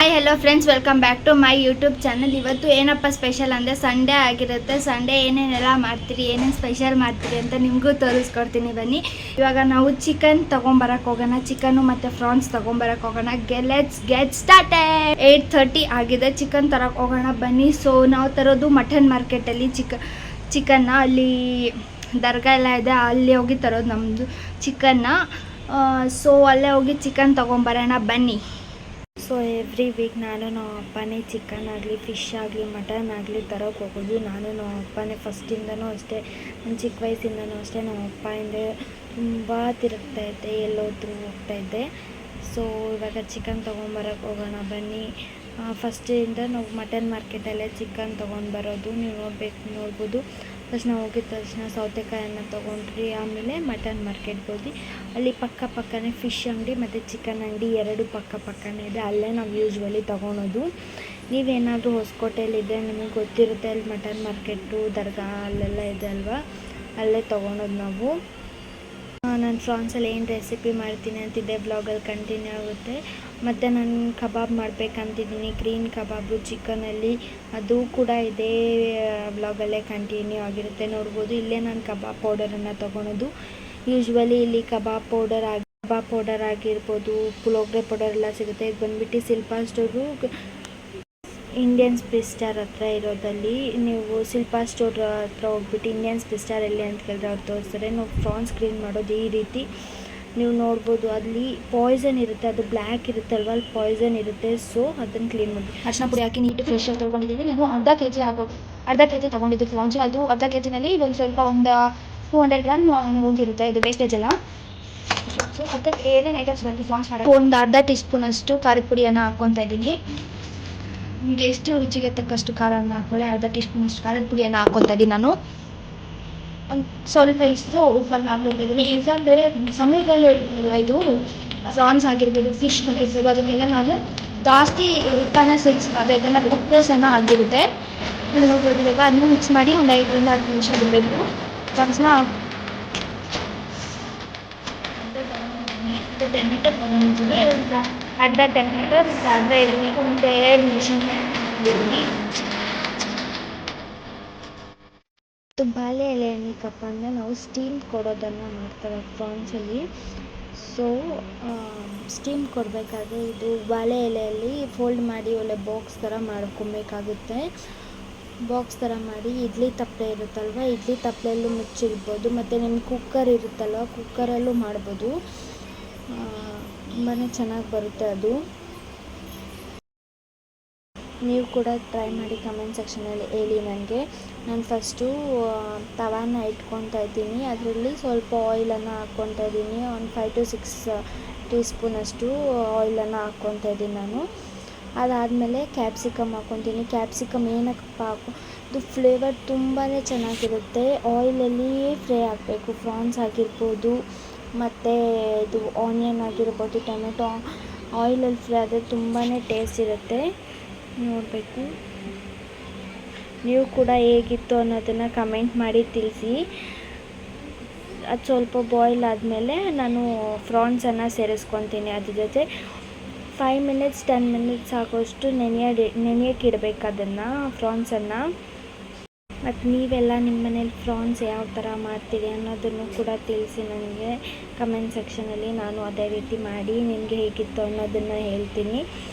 Hi hello friends, welcome back to my YouTube channel. ಇವತ್ತು ಏನಪ್ಪ special ಅಂದರೆ Sunday ಆಗಿರುತ್ತೆ. ಸಂಡೇ ಏನೇನೆಲ್ಲ ಮಾಡ್ತೀರಿ, ಏನೇನು ಸ್ಪೆಷಲ್ ಮಾಡ್ತೀರಿ ಅಂತ ನಿಮಗೂ ತೋರಿಸ್ಕೊಡ್ತೀನಿ. ಬನ್ನಿ, ಇವಾಗ ನಾವು ಚಿಕನ್ ತೊಗೊಂಬರಕ್ಕೆ ಹೋಗೋಣ. ಚಿಕನ್ನು ಮತ್ತು ಫ್ರಾನ್ಸ್ ತೊಗೊಂಬರಕ್ಕೆ ಹೋಗೋಣ. Let's get started. 8:30 ಆಗಿದೆ. ಚಿಕನ್ ತರಕ್ಕೆ ಹೋಗೋಣ ಬನ್ನಿ. ಸೊ ನಾವು ತರೋದು ಮಟನ್ ಮಾರ್ಕೆಟಲ್ಲಿ ಚಿಕನ್ನ. ಅಲ್ಲಿ ದರ್ಗಾ ಎಲ್ಲ ಇದೆ, ಅಲ್ಲಿ ಹೋಗಿ ತರೋದು ನಮ್ಮದು ಚಿಕನ್ನ. ಸೊ ಅಲ್ಲೇ ಹೋಗಿ ಚಿಕನ್ ತೊಗೊಂಬರೋಣ ಬನ್ನಿ. ಸೊ ಎವ್ರಿ ವೀಕ್ ನಾನು ನಮ್ಮ ಅಪ್ಪನೇ ಚಿಕನ್ ಆಗಲಿ, ಫಿಶ್ ಆಗಲಿ, ಮಟನ್ ಆಗಲಿ ತರೋಕ್ಕೆ ಹೋಗೋದು. ನಾನು ನಮ್ಮ ಅಪ್ಪನೇ ಫಸ್ಟಿಂದನೂ ಅಷ್ಟೇ, ನನ್ನ ಚಿಕ್ಕ ವಯಸ್ಸಿಂದನೂ ಅಷ್ಟೇ ನಮ್ಮ ಅಪ್ಪ ಹಿಂದೆ ತುಂಬ ತಿರುಗ್ತಾಯಿದ್ದೆ, ಎಲ್ಲೋದ್ರೂ ಹೋಗ್ತಾಯಿದ್ದೆ. ಸೊ ಇವಾಗ ಚಿಕನ್ ತೊಗೊಂಬರಕ್ಕೆ ಹೋಗೋಣ ಬನ್ನಿ. ಫಸ್ಟಿಂದ ನಾವು ಮಟನ್ ಮಾರ್ಕೆಟಲ್ಲೇ ಚಿಕನ್ ತೊಗೊಂಡು ಬರೋದು. ನೀವು ನೋಡ್ಬೋದು. ಫಸ್ಟ್ ನಾವು ಹೋಗಿದ ತಕ್ಷಣ ಸೌತೆಕಾಯನ್ನು ತೊಗೊಂಡ್ರಿ, ಆಮೇಲೆ ಮಟನ್ ಮಾರ್ಕೆಟ್ಗೆ ಹೋದ್ವಿ. ಅಲ್ಲಿ ಪಕ್ಕನೇ ಫಿಶ್ ಅಂಗಡಿ ಮತ್ತು ಚಿಕನ್ ಅಂಗಡಿ ಎರಡು ಪಕ್ಕನೇ ಇದೆ. ಅಲ್ಲೇ ನಾವು ಯೂಶ್ವಲಿ ತೊಗೊಳೋದು. ನೀವೇನಾದರೂ ಹೊಸಕೋಟೆಯಲ್ಲಿದ್ದರೆ ನಿಮಗೆ ಗೊತ್ತಿರುತ್ತೆ, ಅಲ್ಲಿ ಮಟನ್ ಮಾರ್ಕೆಟು ದರ್ಗಾ ಅಲ್ಲೆಲ್ಲ ಇದೆ ಅಲ್ವಾ, ಅಲ್ಲೇ ತೊಗೊಳೋದು ನಾವು. ನಾನು ಫ್ರಾನ್ಸಲ್ಲಿ ಏನು ರೆಸಿಪಿ ಮಾಡ್ತೀನಿ ಅಂತಿದ್ದೆ, ವ್ಲಾಗಲ್ಲಿ ಕಂಟಿನ್ಯೂ ಆಗುತ್ತೆ. ಮತ್ತು ನಾನು ಕಬಾಬ್ ಮಾಡಬೇಕಂತಿದ್ದೀನಿ, ಗ್ರೀನ್ ಕಬಾಬು ಚಿಕನಲ್ಲಿ. ಅದು ಕೂಡ ಇದೇ ವ್ಲಾಗಲ್ಲೇ ಕಂಟಿನ್ಯೂ ಆಗಿರುತ್ತೆ, ನೋಡ್ಬೋದು. ಇಲ್ಲೇ ನಾನು ಕಬಾಬ್ ಪೌಡರನ್ನು ತೊಗೊಳೋದು. ಯೂಶ್ವಲಿ ಇಲ್ಲಿ ಕಬಾಬ್ ಪೌಡರ್ ಆಗಿರ್ಬೋದು, ಪುಳೋಗ್ರೆ ಪೌಡರ್ ಎಲ್ಲ ಸಿಗುತ್ತೆ. ಇದು ಬಂದುಬಿಟ್ಟು ಶಿಲ್ಪಾ ಸ್ಟೋರು, ಇಂಡಿಯನ್ ಸ್ಟಾರ್ ಹತ್ರ ಇರೋದಲ್ಲಿ. ನೀವು ಶಿಲ್ಪಾ ಸ್ಟೋರ್ ಹತ್ರ ಹೋಗ್ಬಿಟ್ಟು ಇಂಡಿಯನ್ ಸ್ಟಾರ್ ಎಲ್ಲಿ ಅಂತ ಕೇಳಿದ್ರೆ ಅವ್ರು ತೋರಿಸ್ತಾರೆ. ನಾವು ಫ್ರಾನ್ಸ್ ಕ್ಲೀನ್ ಮಾಡೋದು ಈ ರೀತಿ ನೀವು ನೋಡ್ಬೋದು. ಅಲ್ಲಿ ಪಾಯ್ಸನ್ ಇರುತ್ತೆ, ಅದು ಬ್ಲ್ಯಾಕ್ ಇರುತ್ತಲ್ವ, ಅಲ್ಲಿ ಪಾಯ್ಸನ್ ಇರುತ್ತೆ. ಸೊ ಅದನ್ನು ಕ್ಲೀನ್ ಮಾಡಿ ಅರ್ಶಿನ ಪುಡಿ ಹಾಕಿ ನೀಟ್ ಫ್ರೆಶ್ ಆಗಿ ತೊಗೊಂಡಿದ್ದೀನಿ. ನಾನು ಅರ್ಧ ಕೆ ಜಿ ತೊಗೊಂಡಿದ್ದು ಫ್ರಾನ್ಸ್. ಅದು ಅರ್ಧ ಕೆ ಜಿನಲ್ಲಿ ಒಂದು ಸ್ವಲ್ಪ ಒಂದು 200 ಗ್ರಾಮ್ ಹೋಗಿರುತ್ತೆ ಇದು ವೇಸ್ಟೇಜ್ ಎಲ್ಲ. ಸೊ ಅದಕ್ಕೆ ಏನೇನು ಐಟಮ್ಸ್ ಬಂದು ಫ್ರಾನ್ಸ್ ಮಾಡೋದು, ಒಂದು ಅರ್ಧ ಟೀ ಸ್ಪೂನ್ ಅಷ್ಟು ಖಾರದ ಪುಡಿಯನ್ನು ಹಾಕ್ಕೊತಾ ಇದ್ದೀನಿ. ನಿಮಗೆ ಎಷ್ಟು ರುಚಿಗೆ ತಕ್ಕಷ್ಟು ಖಾರವನ್ನು ಹಾಕ್ಕೊಳ್ಳಿ. ಅರ್ಧ ಟೀ ಸ್ಪೂನ್ ಅಷ್ಟು ಖಾರದ ಪುಡಿಯನ್ನು ಹಾಕ್ಕೊತಾ ಇದ್ದೀನಿ ನಾನು. ಒಂದು ಸ್ವಲ್ಪ ಇಷ್ಟು ಉಪ್ಪನ್ನು ಹಾಕ್ಕೊಂಡಿದ್ದೀನಿ. ಯಾಕಂದರೆ ಸಮಯದಲ್ಲಿ ಇದು ಪ್ರಾನ್ಸ್ ಆಗಿರ್ಬೋದು, ಫಿಶ್ ಆಗಿರ್ಬೋದು, ಅದನ್ನೆಲ್ಲ ನಾನು ಜಾಸ್ತಿ ಉಪ್ಪನ್ನು ಸೇರಿಸ್ಬಾರ್ದು. ಇದನ್ನು ಉಪ್ಪನ್ನು ಆಗಿರುತ್ತೆ. ನೋಡ್ಬೋದು. ಅದನ್ನು ಮಿಕ್ಸ್ ಮಾಡಿ ಒಂದು 5ರಿಂದ 10 ನಿಮಿಷ ಬಿಡಬೇಕು. ಫ್ರಾನ್ಸ್ನ ಅರ್ಧ ಟೊಮೆಟೊ ಅರ್ಧ ಒಂದು 2 ನಿಮಿಷ. ಬಾಳೆ ಎಲೆ ಏನಕ್ಕಪ್ಪ ಅಂದರೆ ನಾವು ಸ್ಟೀಮ್ ಕೊಡೋದನ್ನು ಮಾಡ್ತಾರೆ ಫ್ರಾನ್ಸಲ್ಲಿ. ಸೊ ಸ್ಟೀಮ್ ಕೊಡಬೇಕಾದ್ರೆ ಇದು ಬಾಳೆ ಎಲೆಯಲ್ಲಿ ಫೋಲ್ಡ್ ಮಾಡಿ ಒಳ್ಳೆ ಬಾಕ್ಸ್ ಥರ ಮಾಡ್ಕೊಬೇಕಾಗುತ್ತೆ. ಬಾಕ್ಸ್ ಥರ ಮಾಡಿ ಇಡ್ಲಿ ತಪ್ಪಲೆ ಇರುತ್ತಲ್ವ, ಇಡ್ಲಿ ತಪ್ಪಲೆಯಲ್ಲೂ ಮುಚ್ಚಿಡ್ಬೋದು. ಮತ್ತು ನಿಮ್ಮ ಕುಕ್ಕರ್ ಇರುತ್ತಲ್ವ, ಕುಕ್ಕರಲ್ಲೂ ಮಾಡ್ಬೋದು. ತುಂಬಾ ಚೆನ್ನಾಗಿ ಬರುತ್ತೆ ಅದು. ನೀವು ಕೂಡ ಟ್ರೈ ಮಾಡಿ, ಕಮೆಂಟ್ ಸೆಕ್ಷನಲ್ಲಿ ಹೇಳಿ ನನಗೆ. ನಾನು ಫಸ್ಟು ತವಾನ ಇಟ್ಕೊತಾ ಇದ್ದೀನಿ. ಅದರಲ್ಲಿ ಸ್ವಲ್ಪ ಆಯಿಲನ್ನು ಹಾಕ್ಕೊತಾ ಇದ್ದೀನಿ. ಒಂದು 5 to 6 ಟೀ ಸ್ಪೂನಷ್ಟು ಆಯಿಲನ್ನು ಹಾಕ್ಕೊತಾ ಇದ್ದೀನಿ ನಾನು. ಅದಾದಮೇಲೆ ಕ್ಯಾಪ್ಸಿಕಮ್ ಹಾಕ್ಕೊತೀನಿ. ಕ್ಯಾಪ್ಸಿಕಮ್ ಏನಕ್ಕಪ್ಪ ಅದು ಫ್ಲೇವರ್ ತುಂಬಾ ಚೆನ್ನಾಗಿರುತ್ತೆ. ಆಯಿಲಲ್ಲಿ ಫ್ರೈ ಆಗಬೇಕು. ಫ್ರಾನ್ಸ್ ಆಗಿರ್ಬೋದು, ಮತ್ತು ಇದು ಆನಿಯನ್ ಆಗಿರ್ಬೋದು, ಟೊಮೆಟೊ ಆಯಿಲಲ್ಲಿ ಫ್ರೈ ಆದರೆ ತುಂಬಾ ಟೇಸ್ಟ್ ಇರುತ್ತೆ. ನೋಡಬೇಕು. ನೀವು ಕೂಡ ಹೇಗಿತ್ತು ಅನ್ನೋದನ್ನು ಕಮೆಂಟ್ ಮಾಡಿ ತಿಳಿಸಿ. ಅದು ಸ್ವಲ್ಪ ಬಾಯ್ಲ್ ಆದಮೇಲೆ ನಾನು ಫ್ರಾನ್ಸನ್ನು ಸೇರಿಸ್ಕೊತೀನಿ. ಅದ್ರ ಜೊತೆ 5 ಮಿನಿಟ್ಸ್ 10 ಮಿನಿಟ್ಸ್ ಆಗೋಷ್ಟು ನೆನೆಯಕ್ಕೆ ಇಡಬೇಕು ಅದನ್ನು, ಫ್ರಾನ್ಸನ್ನು. ಮತ್ತು ನೀವೆಲ್ಲ ನಿಮ್ಮ ಮನೇಲಿ ಫ್ರಾನ್ಸ್ ಯಾವ ಥರ ಮಾಡ್ತೀರಿ ಅನ್ನೋದನ್ನು ಕೂಡ ತಿಳಿಸಿ ನನಗೆ ಕಮೆಂಟ್ ಸೆಕ್ಷನಲ್ಲಿ. ನಾನು ಅದೇ ರೀತಿ ಮಾಡಿ ನಿಮಗೆ ಹೇಗಿತ್ತು ಅನ್ನೋದನ್ನು ಹೇಳ್ತೀನಿ.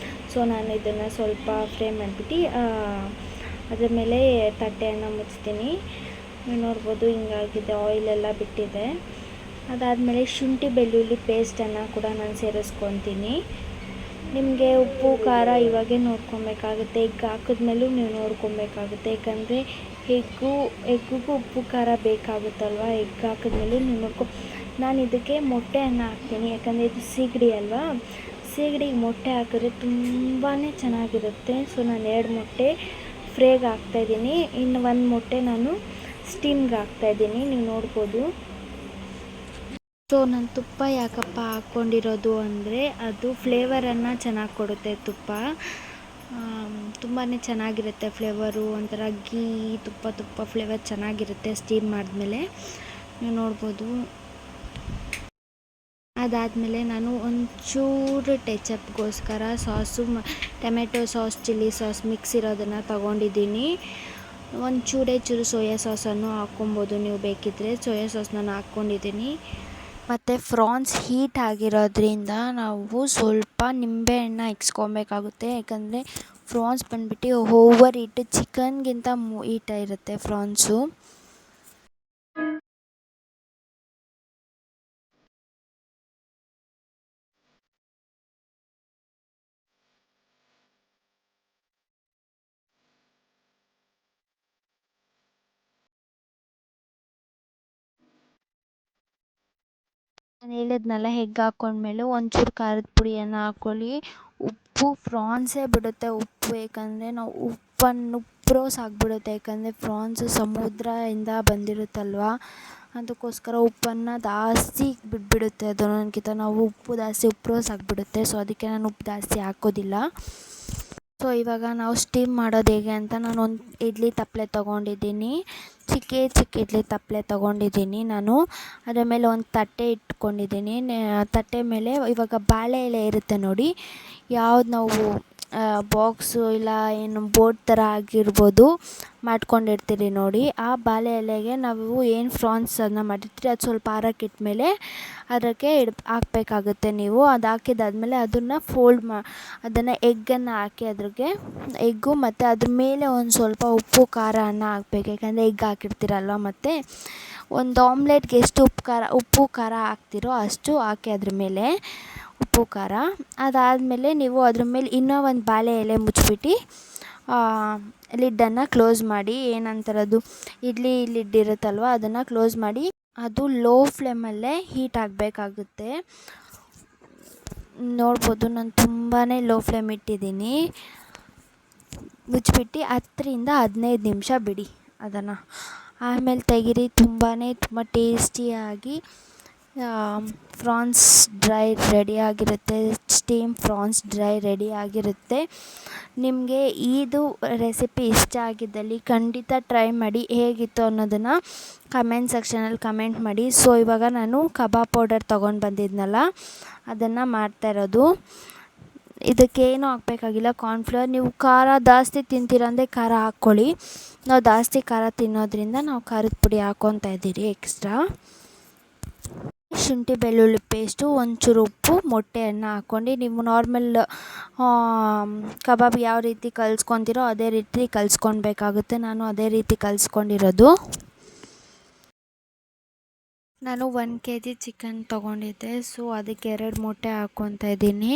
ಸೊ ನಾನು ಇದನ್ನು ಸ್ವಲ್ಪ ಫ್ರೈ ಮಾಡಿಬಿಟ್ಟು ಅದ್ರ ಮೇಲೆ ತಟ್ಟೆಯನ್ನು ಮುಚ್ತೀನಿ. ನೀವು ನೋಡ್ಬೋದು, ಹಿಂಗಾಗಿದೆ, ಆಯಿಲೆಲ್ಲ ಬಿಟ್ಟಿದೆ. ಅದಾದಮೇಲೆ ಶುಂಠಿ ಬೆಳ್ಳುಳ್ಳಿ ಪೇಸ್ಟನ್ನು ಕೂಡ ನಾನು ಸೇರಿಸ್ಕೊತೀನಿ. ನಿಮಗೆ ಉಪ್ಪು ಖಾರ ಇವಾಗೇ ನೋಡ್ಕೊಬೇಕಾಗುತ್ತೆ. ಎಗ್ ಹಾಕಿದ್ಮೇಲೂ ನೀವು ನೋಡ್ಕೊಬೇಕಾಗುತ್ತೆ. ಯಾಕಂದರೆ ಎಗ್ಗಿಗೂ ಉಪ್ಪು ಖಾರ ಬೇಕಾಗುತ್ತಲ್ವ. ಎಗ್ ಹಾಕಿದ್ಮೇಲೂ ನೀವು ನಾನು ಇದಕ್ಕೆ ಮೊಟ್ಟೆಯನ್ನು ಹಾಕ್ತೀನಿ. ಯಾಕಂದರೆ ಇದು ಸೀಗಡಿ ಅಲ್ವಾ, ಸೀಗಡಿಗೆ ಮೊಟ್ಟೆ ಹಾಕಿದ್ರೆ ತುಂಬಾ ಚೆನ್ನಾಗಿರುತ್ತೆ. ಸೊ ನಾನು 2 ಮೊಟ್ಟೆ ಫ್ರೈಗೆ ಹಾಕ್ತಾಯಿದ್ದೀನಿ. ಇನ್ನು 1 ಮೊಟ್ಟೆ ನಾನು ಸ್ಟೀಮ್ಗೆ ಹಾಕ್ತಾಯಿದ್ದೀನಿ. ನೀವು ನೋಡ್ಬೋದು. ಸೊ ನಾನು ತುಪ್ಪ ಯಾಕಪ್ಪ ಹಾಕ್ಕೊಂಡಿರೋದು ಅಂದರೆ ಅದು ಫ್ಲೇವರನ್ನು ಚೆನ್ನಾಗಿ ಕೊಡುತ್ತೆ. ತುಪ್ಪ ತುಂಬಾ ಚೆನ್ನಾಗಿರುತ್ತೆ ಫ್ಲೇವರು. ಒಂಥರ ಗೀ ತುಪ್ಪ ಫ್ಲೇವರ್ ಚೆನ್ನಾಗಿರುತ್ತೆ ಸ್ಟೀಮ್ ಮಾಡಿದ್ಮೇಲೆ. ನೀವು ನೋಡ್ಬೋದು. ಅದಾದಮೇಲೆ ನಾನು ಒಂಚೂರು ಟೆಚಪ್ಗೋಸ್ಕರ sauce tomato sauce chilli sauce mix ಇರೋದನ್ನು ತೊಗೊಂಡಿದ್ದೀನಿ. ಚೂರು ಸೋಯಾ ಸಾಸನ್ನು ಹಾಕ್ಕೊಬೋದು, ನೀವು ಬೇಕಿದ್ದರೆ ಸೋಯಾ ಸಾಸ್ ನಾನು ಹಾಕ್ಕೊಂಡಿದ್ದೀನಿ. ಮತ್ತು ಫ್ರಾನ್ಸ್ ಹೀಟ್ ಆಗಿರೋದ್ರಿಂದ ನಾವು ಸ್ವಲ್ಪ ನಿಂಬೆಹಣ್ಣು ಇಕ್ಸ್ಕೊಬೇಕಾಗುತ್ತೆ. ಯಾಕಂದರೆ ಫ್ರಾನ್ಸ್ ಬಂದುಬಿಟ್ಟು ಓವರ್ ಹೀಟ್, ಚಿಕನ್ಗಿಂತ ಹೀಟ್ ಇರುತ್ತೆ ಫ್ರಾನ್ಸು. ನಾನು ಹೇಳಿದ್ನಲ್ಲ, ಎಗ್ ಹಾಕ್ಕೊಂಡ್ಮೇಲೆ ಒಂಚೂರು ಖಾರದ ಪುಡಿಯನ್ನು ಹಾಕ್ಕೊಳ್ಳಿ. ಉಪ್ಪು ಫ್ರಾನ್ಸೇ ಬಿಡುತ್ತೆ ಉಪ್ಪು, ಏಕೆಂದರೆ ನಾವು ಉಪ್ಪು ಸಾಕ್ಬಿಡುತ್ತೆ. ಯಾಕಂದರೆ ಫ್ರಾನ್ಸು ಸಮುದ್ರದಿಂದ ಬಂದಿರುತ್ತಲ್ವ, ಅದಕ್ಕೋಸ್ಕರ ಉಪ್ಪನ್ನು ಜಾಸ್ತಿ ಬಿಟ್ಬಿಡುತ್ತೆ. ಅದಕ್ಕಿಂತ ನಾವು ಉಪ್ಪು ಸಾಕ್ಬಿಡುತ್ತೆ. ಸೊ ಅದಕ್ಕೆ ನಾನು ಉಪ್ಪು ಜಾಸ್ತಿ ಹಾಕೋದಿಲ್ಲ. ಸೊ ಇವಾಗ ನಾವು ಸ್ಟೀಮ್ ಮಾಡೋದು ಹೇಗೆ ಅಂತ, ನಾನು ಒಂದು ಇಡ್ಲಿ ತಪ್ಪಲೆ ತೊಗೊಂಡಿದ್ದೀನಿ, ಚಿಕ್ಕ ಇಡ್ಲಿ ತಪ್ಪಲೆ ತೊಗೊಂಡಿದ್ದೀನಿ ನಾನು. ಅದರ ಮೇಲೆ ಒಂದು ತಟ್ಟೆ ಇಟ್ಕೊಂಡಿದ್ದೀನಿ. ತಟ್ಟೆ ಮೇಲೆ ಇವಾಗ ಬಾಳೆ ಎಲೆ ಇರುತ್ತೆ ನೋಡಿ, ಯಾವ್ದು ನಾವು ಬಾಕ್ಸು ಇಲ್ಲ ಏನು ಬೋಟ್ ಥರ ಆಗಿರ್ಬೋದು ಮಾಡ್ಕೊಂಡಿರ್ತೀರಿ ನೋಡಿ, ಆ ಬಾಳೆ ಎಲೆಗೆ ನಾವು ಏನು ಫ್ರಾನ್ಸ್ ಅದನ್ನ ಮಾಡಿರ್ತೀರಿ ಅದು ಸ್ವಲ್ಪ ಆರಕ್ಕಿಟ್ಮೇಲೆ ಅದಕ್ಕೆ ಹಾಕಬೇಕಾಗುತ್ತೆ ನೀವು. ಅದು ಹಾಕಿದಾದ್ಮೇಲೆ ಅದನ್ನು ಅದನ್ನು ಎಗ್ಗನ್ನು ಹಾಕಿ ಅದ್ರಿಗೆ ಎಗ್ಗು ಮತ್ತು ಅದ್ರ ಮೇಲೆ ಒಂದು ಸ್ವಲ್ಪ ಉಪ್ಪು ಖಾರನ ಹಾಕ್ಬೇಕು. ಯಾಕಂದರೆ ಎಗ್ ಹಾಕಿರ್ತೀರಲ್ವ, ಮತ್ತು ಒಂದು ಆಮ್ಲೆಟ್ಗೆ ಎಷ್ಟು ಉಪ್ಪು ಖಾರ ಹಾಕ್ತಿರೋ ಅಷ್ಟು ಹಾಕಿ ಅದ್ರ ಮೇಲೆ ಉಪ್ಪು ಖಾರ. ಅದಾದಮೇಲೆ ನೀವು ಅದ್ರ ಮೇಲೆ ಇನ್ನೂ ಒಂದು ಬಾಳೆ ಎಲೆ ಮುಚ್ಚಿಬಿಟ್ಟು ಲಿಡ್ಡನ್ನು ಕ್ಲೋಸ್ ಮಾಡಿ, ಏನಂತಾರದು ಇಡ್ಲಿ ಲಿಡ್ ಇರುತ್ತಲ್ವ ಅದನ್ನು ಕ್ಲೋಸ್ ಮಾಡಿ, ಅದು ಲೋ ಫ್ಲೇಮಲ್ಲೇ ಹೀಟ್ ಆಗಬೇಕಾಗುತ್ತೆ. ನೋಡ್ಬೋದು ನಾನು ತುಂಬಾ ಲೋ ಫ್ಲೇಮ್ ಇಟ್ಟಿದ್ದೀನಿ. ಮುಚ್ಚಿಬಿಟ್ಟು 10-15 ನಿಮಿಷ ಬಿಡಿ ಅದನ್ನು. ಆಮೇಲೆ ತೆಗೀರಿ. ತುಂಬ ಟೇಸ್ಟಿಯಾಗಿ ಫ್ರಾನ್ಸ್ ಡ್ರೈ ರೆಡಿಯಾಗಿರುತ್ತೆ. ಸ್ಟೀಮ್ ಫ್ರಾನ್ಸ್ ಡ್ರೈ ರೆಡಿಯಾಗಿರುತ್ತೆ. ನಿಮಗೆ ಇದು ರೆಸಿಪಿ ಇಷ್ಟ ಆಗಿದ್ದಲ್ಲಿ ಖಂಡಿತ ಟ್ರೈ ಮಾಡಿ. ಹೇಗಿತ್ತು ಅನ್ನೋದನ್ನು ಕಮೆಂಟ್ ಸೆಕ್ಷನಲ್ಲಿ ಕಮೆಂಟ್ ಮಾಡಿ. ಸೊ ಇವಾಗ ನಾನು ಕಬಾಬ್ ಪೌಡರ್ ತೊಗೊಂಡು ಬಂದಿದ್ನಲ್ಲ ಅದನ್ನು ಮಾಡ್ತಾಯಿರೋದು. ಇದಕ್ಕೇನು ಹಾಕಬೇಕಾಗಿಲ್ಲ, ಕಾರ್ನ್ಫ್ಲವರ್. ನೀವು ಖಾರ ಜಾಸ್ತಿ ತಿಂತೀರಂದರೆ ಖಾರ ಹಾಕ್ಕೊಳ್ಳಿ. ನಾವು ಜಾಸ್ತಿ ಖಾರ ತಿನ್ನೋದ್ರಿಂದ ನಾವು ಖಾರದ ಪುಡಿ ಹಾಕ್ಕೊತಾ ಇದ್ದೀರಿ ಎಕ್ಸ್ಟ್ರಾ. ಶುಂಠಿ ಬೆಳ್ಳುಳ್ಳಿ ಪೇಸ್ಟು, ಒಂಚೂರು ಉಪ್ಪು, ಮೊಟ್ಟೆಯನ್ನು ಹಾಕ್ಕೊಂಡು ನೀವು ನಾರ್ಮಲ್ ಕಬಾಬ್ ಯಾವ ರೀತಿ ಕಲಿಸ್ಕೊತೀರೋ ಅದೇ ರೀತಿ ಕಲಿಸ್ಕೊಳ್ಬೇಕಾಗುತ್ತೆ. ನಾನು ಅದೇ ರೀತಿ ಕಲಿಸ್ಕೊಂಡಿರೋದು. ನಾನು 1 kg ಚಿಕನ್ ತೊಗೊಂಡಿದ್ದೆ. ಸೊ ಅದಕ್ಕೆ 2 ಮೊಟ್ಟೆ ಹಾಕ್ಕೊತಾ ಇದ್ದೀನಿ.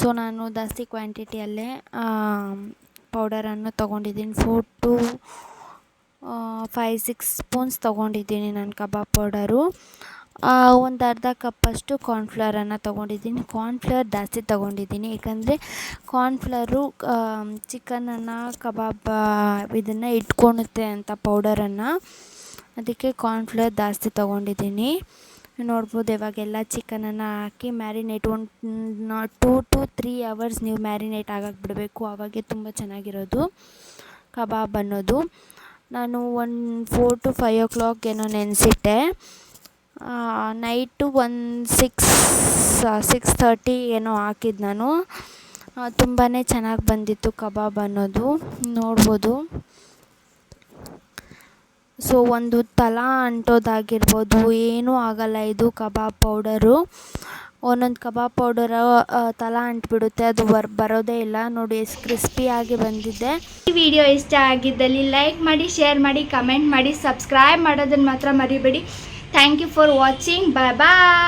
ಸೊ ನಾನು ಜಾಸ್ತಿ ಕ್ವಾಂಟಿಟಿಯಲ್ಲೇ ಪೌಡರನ್ನು ತೊಗೊಂಡಿದ್ದೀನಿ. 4 to 5-6 ಸ್ಪೂನ್ಸ್ ತೊಗೊಂಡಿದ್ದೀನಿ ನಾನು ಕಬಾಬ್ ಪೌಡರು. ಒಂದು ಅರ್ಧ ಕಪ್ಪಷ್ಟು ಕಾರ್ನ್ಫ್ಲವರನ್ನು ತೊಗೊಂಡಿದ್ದೀನಿ. ಕಾರ್ನ್ಫ್ಲವರ್ ಜಾಸ್ತಿ ತೊಗೊಂಡಿದ್ದೀನಿ, ಏಕೆಂದರೆ ಕಾರ್ನ್ಫ್ಲವರು ಚಿಕನನ್ನು ಕಬಾಬ್ ಇದನ್ನು ಇಟ್ಕೊಳುತ್ತೆ ಅಂತ ಪೌಡರನ್ನು, ಅದಕ್ಕೆ ಕಾರ್ನ್ಫ್ಲವರ್ ಜಾಸ್ತಿ ತೊಗೊಂಡಿದ್ದೀನಿ. ನೋಡ್ಬೋದು ಇವಾಗೆಲ್ಲ ಚಿಕನನ್ನು ಹಾಕಿ ಮ್ಯಾರಿನೇಟ್ 2 to 3 hours ನೀವು ಮ್ಯಾರಿನೇಟ್ ಆಗಕ್ಕೆ ಬಿಡಬೇಕು. ಆವಾಗೇ ತುಂಬ ಚೆನ್ನಾಗಿರೋದು ಕಬಾಬ್ ಅನ್ನೋದು. ನಾನು 4 to 5 o'clock ಏನೋ ನೆನೆಸಿಟ್ಟೆ. ನೈಟು 6:30 ಏನೋ ಹಾಕಿದ್ದು ನಾನು. ತುಂಬಾ ಚೆನ್ನಾಗಿ ಬಂದಿತ್ತು ಕಬಾಬ್ ಅನ್ನೋದು, ನೋಡ್ಬೋದು. ಸೊ ಒಂದು ತಳ ಅಂಟೋದಾಗಿರ್ಬೋದು ಏನೂ ಆಗಲ್ಲ ಇದು ಕಬಾಬ್ ಪೌಡರು. ಒಂದೊಂದು ಕಬಾಬ್ ಪೌಡರ್ ತಳ ಅಂಟಿಬಿಡುತ್ತೆ, ಅದು ಬರೋದೇ ಇಲ್ಲ. ನೋಡಿ ಎಷ್ಟು ಕ್ರಿಸ್ಪಿಯಾಗಿ ಬಂದಿದೆ. ಈ ವಿಡಿಯೋ ಇಷ್ಟ ಆಗಿದ್ದಲ್ಲಿ ಲೈಕ್ ಮಾಡಿ, ಶೇರ್ ಮಾಡಿ, ಕಮೆಂಟ್ ಮಾಡಿ, ಸಬ್ಸ್ಕ್ರೈಬ್ ಮಾಡೋದನ್ನು ಮಾತ್ರ ಮರಿಬೇಡಿ. Thank you for watching. Bye bye.